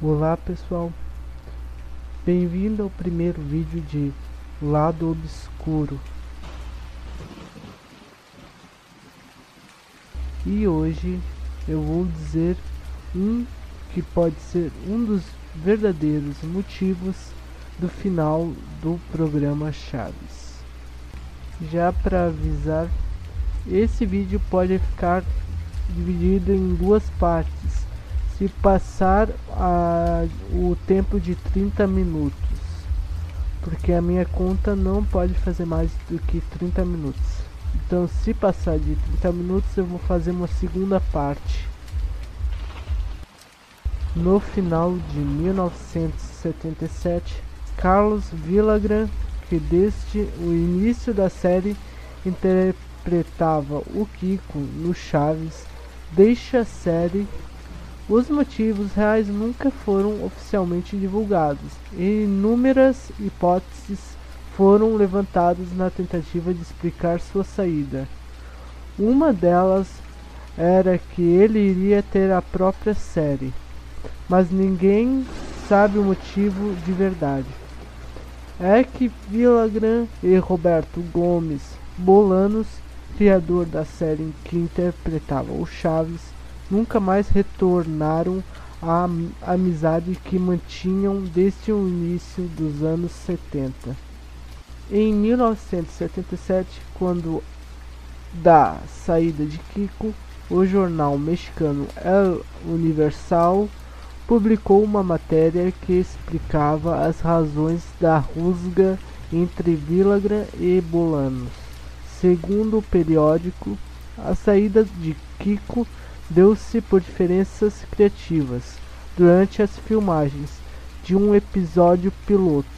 Olá pessoal, bem-vindo ao primeiro vídeo de Lado Obscuro. E hoje eu vou dizer que pode ser um dos verdadeiros motivos do final do programa Chaves. Já para avisar, esse vídeo pode ficar dividido em duas partes. Se passar o tempo de 30 minutos, porque a minha conta não pode fazer mais do que 30 minutos. Então, se passar de 30 minutos, eu vou fazer uma segunda parte. No final de 1977, Carlos Villagrán, que desde o início da série interpretava o Kiko no Chaves, deixa a série. Os motivos reais nunca foram oficialmente divulgados, e inúmeras hipóteses foram levantadas na tentativa de explicar sua saída. Uma delas era que ele iria ter a própria série, mas ninguém sabe o motivo de verdade. É que Villagrán e Roberto Gomes Bolanos, criador da série em que interpretava o Chaves, nunca mais retornaram à amizade que mantinham desde o início dos anos 70. Em 1977, quando da saída de Kiko, o jornal mexicano El Universal publicou uma matéria que explicava as razões da rusga entre Villagrán e Bolanos. Segundo o periódico, a saída de Kiko deu-se por diferenças criativas durante as filmagens de um episódio piloto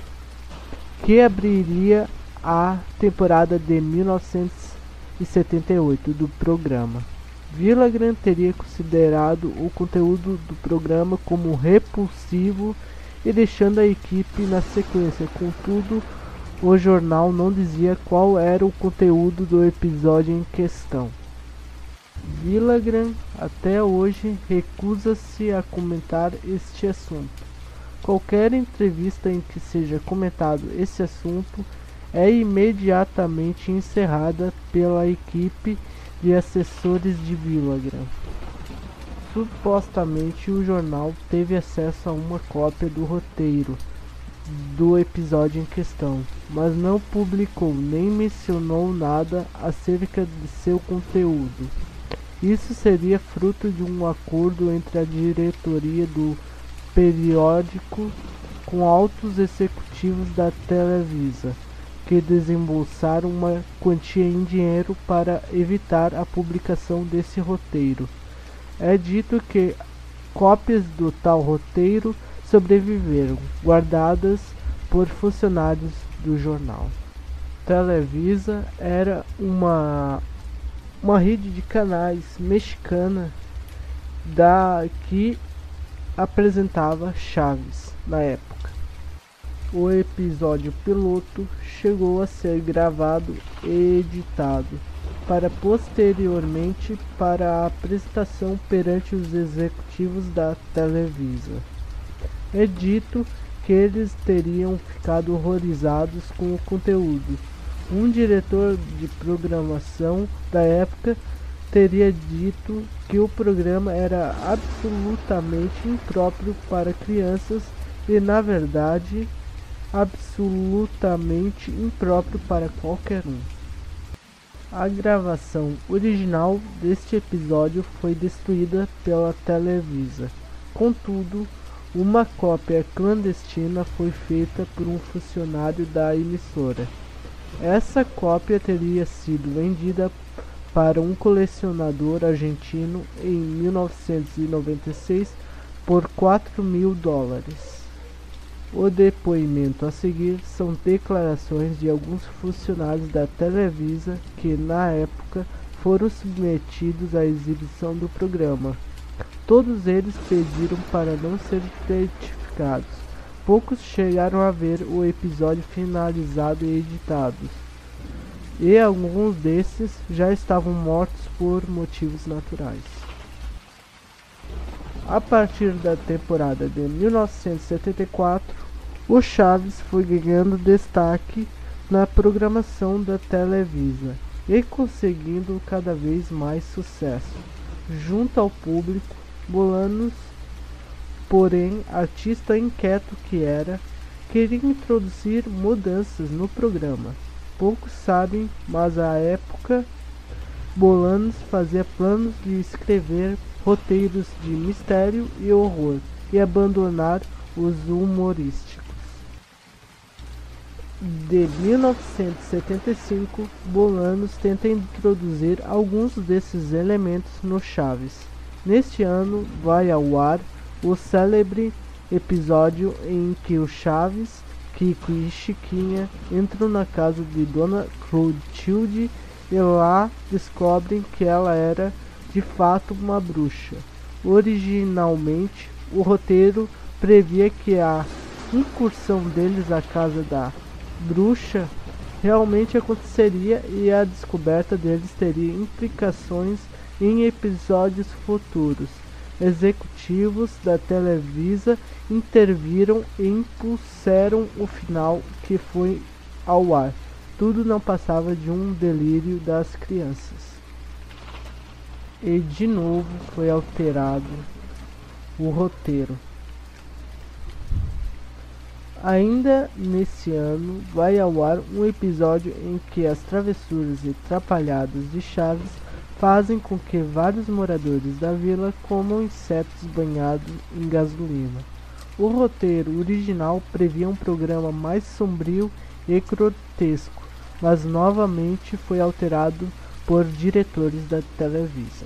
que abriria a temporada de 1978 do programa. Villagrán teria considerado o conteúdo do programa como repulsivo e deixando a equipe na sequência. Contudo, o jornal não dizia qual era o conteúdo do episódio em questão. Villagrán até hoje recusa-se a comentar este assunto. Qualquer entrevista em que seja comentado esse assunto é imediatamente encerrada pela equipe de assessores de Villagrán. Supostamente o jornal teve acesso a uma cópia do roteiro do episódio em questão, mas não publicou nem mencionou nada acerca de seu conteúdo. Isso seria fruto de um acordo entre a diretoria do periódico com altos executivos da Televisa, que desembolsaram uma quantia em dinheiro para evitar a publicação desse roteiro. É dito que cópias do tal roteiro sobreviveram, guardadas por funcionários do jornal. Televisa era uma rede de canais mexicana que apresentava Chaves na época. O episódio piloto chegou a ser gravado e editado para posteriormente para a apresentação perante os executivos da Televisa. É dito que eles teriam ficado horrorizados com o conteúdo. Um diretor de programação da época teria dito que o programa era absolutamente impróprio para crianças e, na verdade, absolutamente impróprio para qualquer um. A gravação original deste episódio foi destruída pela Televisa. Contudo, uma cópia clandestina foi feita por um funcionário da emissora. Essa cópia teria sido vendida para um colecionador argentino em 1996 por $4.000. O depoimento a seguir são declarações de alguns funcionários da Televisa que, na época, foram submetidos à exibição do programa. Todos eles pediram para não serem identificados. Poucos chegaram a ver o episódio finalizado e editado, e alguns desses já estavam mortos por motivos naturais. A partir da temporada de 1974, o Chaves foi ganhando destaque na programação da Televisa e conseguindo cada vez mais sucesso junto ao público. Bolanos, porém, artista inquieto que era, queria introduzir mudanças no programa. Poucos sabem, mas à época Bolanos fazia planos de escrever roteiros de mistério e horror e abandonar os humorísticos. De 1975, Bolanos tenta introduzir alguns desses elementos no Chaves. Neste ano vai ao ar o célebre episódio em que o Chaves, Kiko e Chiquinha entram na casa de Dona Clotilde e lá descobrem que ela era de fato uma bruxa. Originalmente, o roteiro previa que a incursão deles à casa da bruxa realmente aconteceria e a descoberta deles teria implicações em episódios futuros. Executivos da Televisa interviram e impulsaram o final que foi ao ar. Tudo não passava de um delírio das crianças. E de novo foi alterado o roteiro. Ainda nesse ano vai ao ar um episódio em que as travessuras e trapalhadas de Chaves fazem com que vários moradores da vila comam insetos banhados em gasolina. O roteiro original previa um programa mais sombrio e grotesco, mas novamente foi alterado por diretores da Televisa.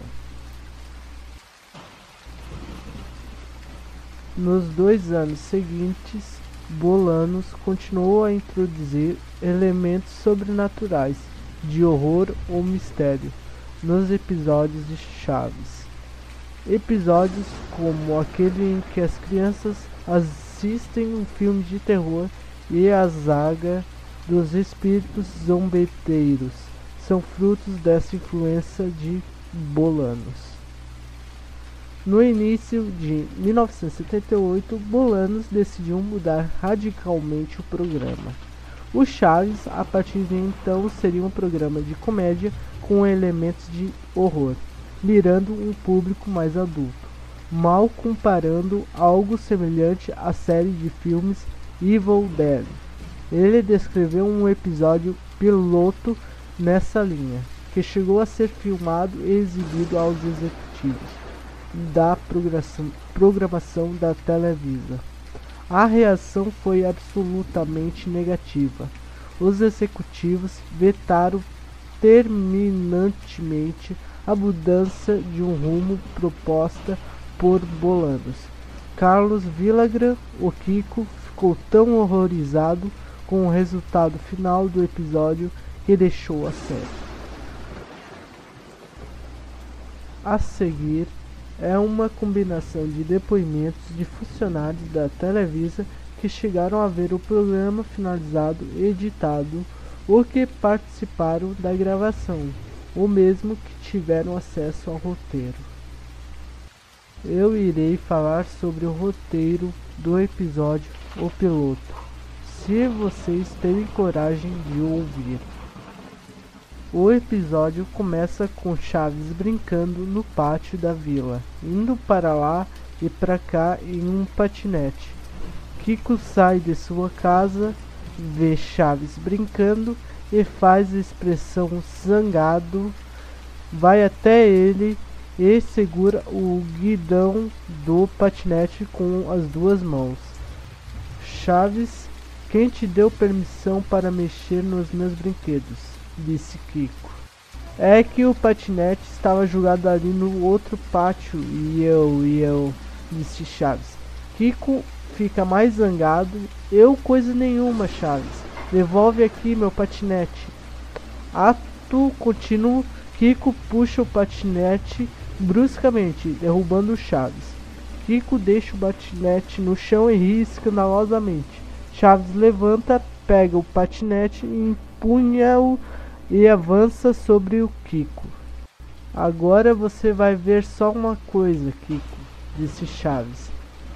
Nos 2 anos seguintes, Bolanos continuou a introduzir elementos sobrenaturais, de horror ou mistério, nos episódios de Chaves. Episódios como aquele em que as crianças assistem um filme de terror e a zaga dos espíritos zombeteiros são frutos dessa influência de Bolanos. No início de 1978, Bolanos decidiu mudar radicalmente o programa. O Chaves, a partir de então, seria um programa de comédia com elementos de horror, mirando um público mais adulto, mal comparando algo semelhante à série de filmes Evil Dead. Ele descreveu um episódio piloto nessa linha, que chegou a ser filmado e exibido aos executivos da programação da Televisa. A reação foi absolutamente negativa. Os executivos vetaram terminantemente a mudança de um rumo proposta por Bolanos. Carlos Villagrán, o Kiko, ficou tão horrorizado com o resultado final do episódio que deixou a série. A seguir é uma combinação de depoimentos de funcionários da Televisa que chegaram a ver o programa finalizado e editado ou que participaram da gravação, ou mesmo que tiveram acesso ao roteiro. Eu irei falar sobre o roteiro do episódio O Piloto, se vocês terem coragem de ouvir. O episódio começa com Chaves brincando no pátio da vila, indo para lá e para cá em um patinete. Kiko sai de sua casa, vê Chaves brincando e faz expressão zangado, vai até ele e segura o guidão do patinete com as 2 mãos. Chaves, quem te deu permissão para mexer nos meus brinquedos? Disse Kiko. É que o patinete estava jogado ali no outro pátio e eu, disse Chaves. Kiko fica mais zangado. Eu coisa nenhuma, Chaves. Devolve aqui meu patinete. Ato contínuo, Kiko puxa o patinete bruscamente, derrubando Chaves. Kiko deixa o patinete no chão e ri escandalosamente. Chaves levanta, pega o patinete e empunha-o e avança sobre o Kiko. Agora você vai ver só uma coisa, Kiko, disse Chaves.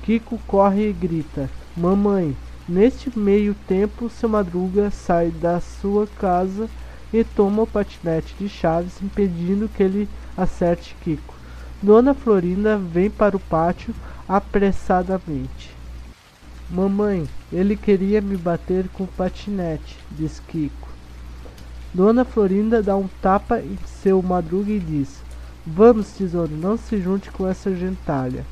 Kiko corre e grita: mamãe! Neste meio tempo, seu Madruga sai da sua casa e toma o patinete de Chaves, impedindo que ele acerte Kiko. Dona Florinda vem para o pátio apressadamente. Mamãe, ele queria me bater com o patinete, diz Kiko. Dona Florinda dá um tapa em seu Madruga e diz: vamos, tesouro, não se junte com essa gentalha.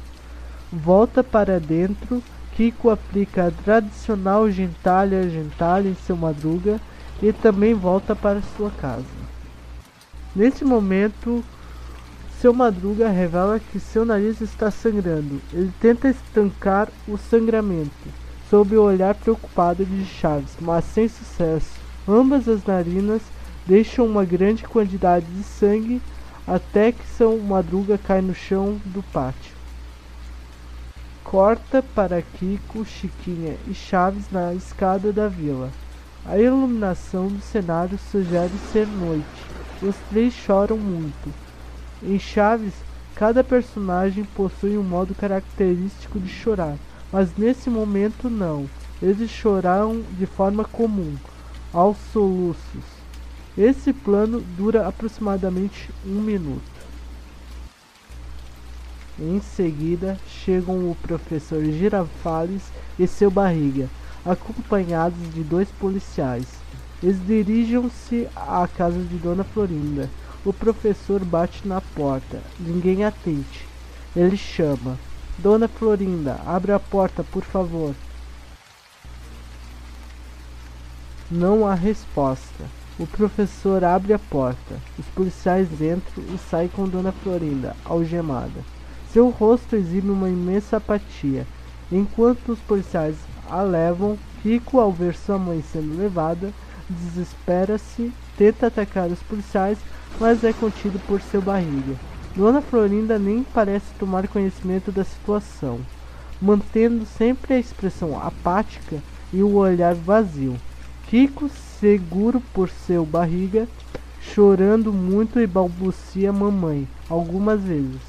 Volta para dentro. Kiko aplica a tradicional gentalha em seu Madruga e também volta para sua casa. Nesse momento, seu Madruga revela que seu nariz está sangrando. Ele tenta estancar o sangramento, sob o olhar preocupado de Chaves, mas sem sucesso. Ambas as narinas deixam uma grande quantidade de sangue até que seu Madruga cai no chão do pátio. Corta para Kiko, Chiquinha e Chaves na escada da vila. A iluminação do cenário sugere ser noite. Os três choram muito. Em Chaves, cada personagem possui um modo característico de chorar, mas nesse momento não. Eles choraram de forma comum, aos soluços. Esse plano dura aproximadamente 1 minuto. Em seguida, chegam o professor Girafales e seu Barriga, acompanhados de 2 policiais. Eles dirigem-se à casa de Dona Florinda. O professor bate na porta. Ninguém atende. Ele chama: Dona Florinda, abre a porta, por favor. Não há resposta. O professor abre a porta. Os policiais entram e saem com Dona Florinda, algemada. Seu rosto exibe uma imensa apatia. Enquanto os policiais a levam, Kiko, ao ver sua mãe sendo levada, desespera-se, tenta atacar os policiais, mas é contido por seu Barriga. Dona Florinda nem parece tomar conhecimento da situação, mantendo sempre a expressão apática e o olhar vazio. Kiko, seguro por seu Barriga, chorando muito, e balbucia mamãe algumas vezes.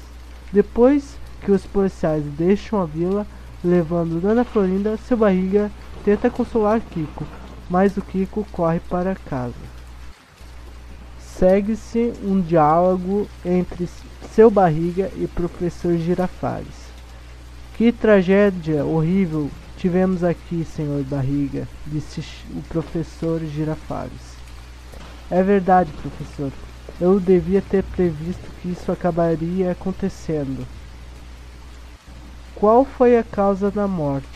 Depois que os policiais deixam a vila, levando Dona Florinda, seu Barriga tenta consolar Kiko, mas o Kiko corre para casa. Segue-se um diálogo entre seu Barriga e professor Girafales. Que tragédia horrível tivemos aqui, senhor Barriga, disse o professor Girafales. É verdade, professor. Eu devia ter previsto que isso acabaria acontecendo. Qual foi a causa da morte?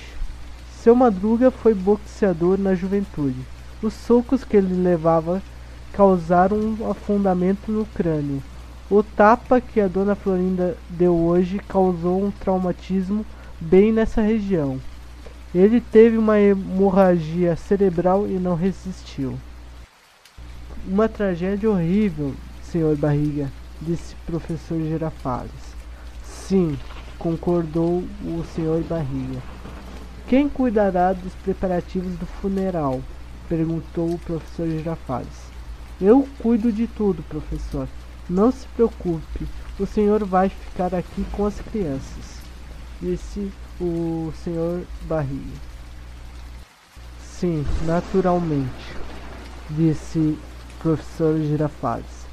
Seu Madruga foi boxeador na juventude. Os socos que ele levava causaram um afundamento no crânio. O tapa que a Dona Florinda deu hoje causou um traumatismo bem nessa região. Ele teve uma hemorragia cerebral e não resistiu. Uma tragédia horrível, senhor Barriga, disse o professor Girafales. Sim, concordou o senhor Barriga. Quem cuidará dos preparativos do funeral? Perguntou o professor Girafales. Eu cuido de tudo, professor. Não se preocupe, o senhor vai ficar aqui com as crianças, disse o senhor Barriga. Sim, naturalmente, disse o professor Girafales.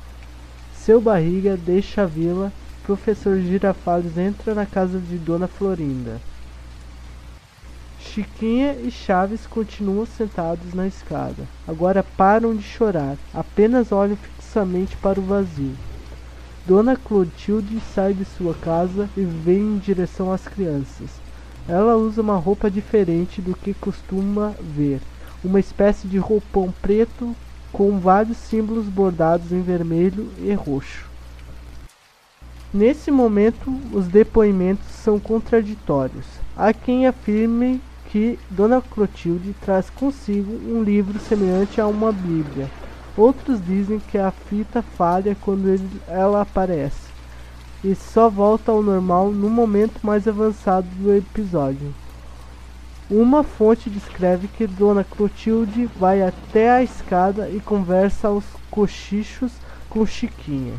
Seu Barriga deixa a vila. Professor Girafales entra na casa de Dona Florinda. Chiquinha e Chaves continuam sentados na escada. Agora param de chorar, apenas olham fixamente para o vazio. Dona Clotilde sai de sua casa e vem em direção às crianças. Ela usa uma roupa diferente do que costuma ver, uma espécie de roupão preto com vários símbolos bordados em vermelho e roxo. Nesse momento, os depoimentos são contraditórios. Há quem afirme que Dona Clotilde traz consigo um livro semelhante a uma Bíblia. Outros dizem que a fita falha quando ela aparece e só volta ao normal no momento mais avançado do episódio. Uma fonte descreve que Dona Clotilde vai até a escada e conversa aos cochichos com Chiquinha.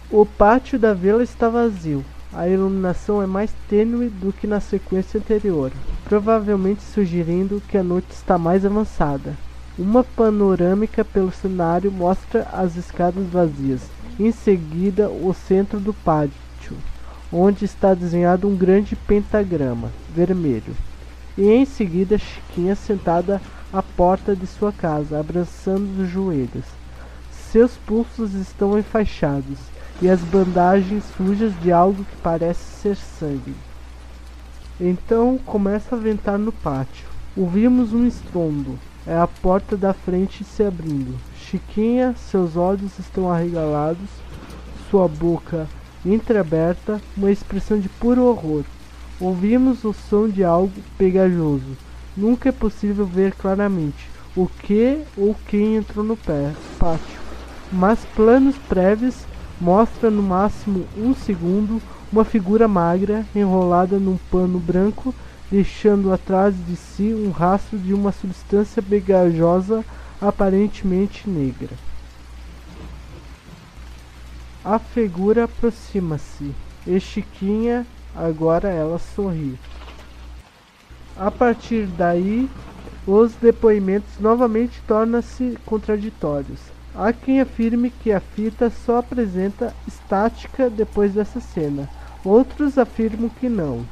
O pátio da vila está vazio. a iluminação é mais tênue do que na sequência anterior, provavelmente sugerindo que a noite está mais avançada. Uma panorâmica pelo cenário mostra as escadas vazias. Em seguida, o centro do pátio, onde está desenhado um grande pentagrama vermelho. E em seguida, Chiquinha sentada à porta de sua casa, abraçando os joelhos. Seus pulsos estão enfaixados e as bandagens sujas de algo que parece ser sangue. Então começa a ventar no pátio. Ouvimos um estrondo. É a porta da frente se abrindo. Chiquinha, seus olhos estão arregalados, sua boca entreaberta, uma expressão de puro horror. Ouvimos o som de algo pegajoso. Nunca é possível ver claramente o que ou quem entrou no pátio, mas planos prévios mostram no máximo um segundo uma figura magra enrolada num pano branco, deixando atrás de si um rastro de uma substância pegajosa aparentemente negra. A figura aproxima-se e Chiquinha, agora ela sorri. A partir daí, os depoimentos novamente tornam-se contraditórios. Há quem afirme que a fita só apresenta estática depois dessa cena. Outros afirmam que não,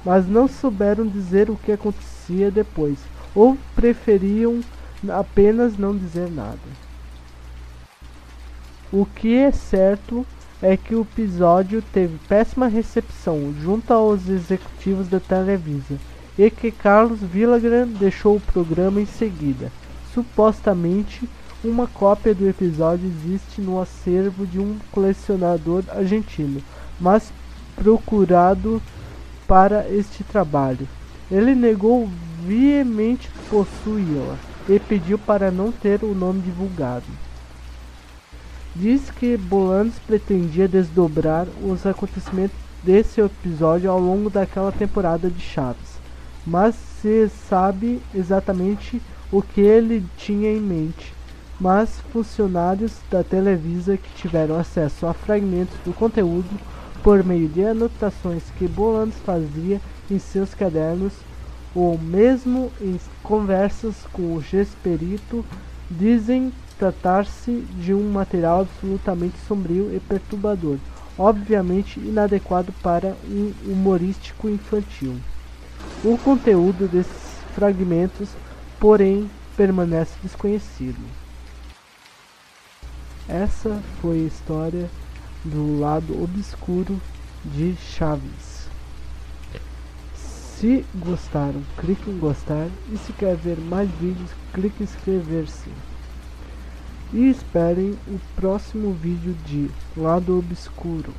mas não souberam dizer o que acontecia depois, ou preferiam apenas não dizer nada. O que é certo é que o episódio teve péssima recepção junto aos executivos da Televisa e que Carlos Villagrán deixou o programa em seguida. Supostamente, uma cópia do episódio existe no acervo de um colecionador argentino, mas procurado para este trabalho. Ele negou veemente possuí-la e pediu para não ter o nome divulgado. Diz que Bolanos pretendia desdobrar os acontecimentos desse episódio ao longo daquela temporada de Chaves, mas se sabe exatamente o que ele tinha em mente. Mas funcionários da Televisa que tiveram acesso a fragmentos do conteúdo por meio de anotações que Bolanos fazia em seus cadernos ou mesmo em conversas com o Gesperito, dizem tratar-se de um material absolutamente sombrio e perturbador, obviamente inadequado para um humorístico infantil. O conteúdo desses fragmentos, porém, permanece desconhecido. Essa foi a história do lado obscuro de Chaves. Se gostaram, clique em gostar, e se quer ver mais vídeos, clique em inscrever-se. E esperem o próximo vídeo de Lado Obscuro.